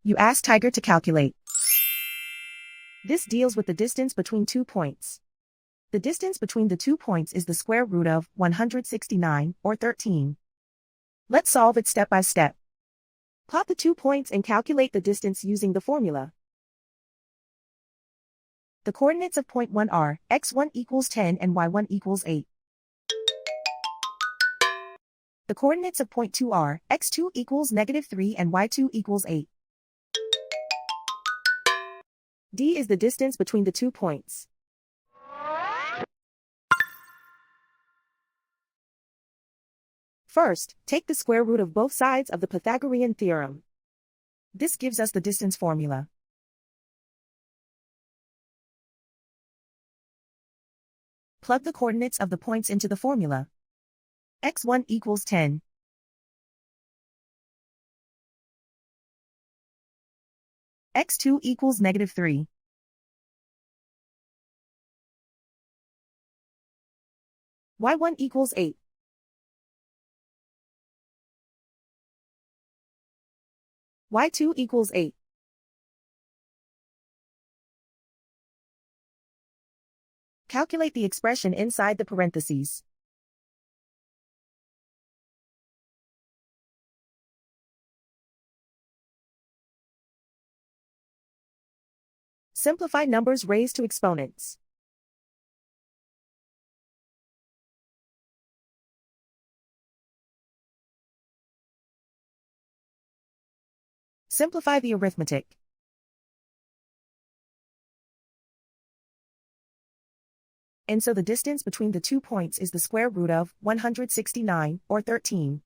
You ask Tiger to calculate. This deals with the distance between 2 points. The distance between the 2 points is the square root of 169, or 13. Let's solve it step by step. Plot the 2 points and calculate the distance using the formula. The coordinates of point 1 are x1 equals 10 and y1 equals 8. The coordinates of point 2 are x2 equals -3 and y2 equals 8. D is the distance between the 2 points. First, take the square root of both sides of the Pythagorean theorem. This gives us the distance formula. Plug the coordinates of the points into the formula. x1 equals 10. x2 equals -3. y1 equals 8. y2 equals 8. Calculate the expression inside the parentheses. Simplify numbers raised to exponents. Simplify the arithmetic. And so the distance between the 2 points is the square root of 169, or 13.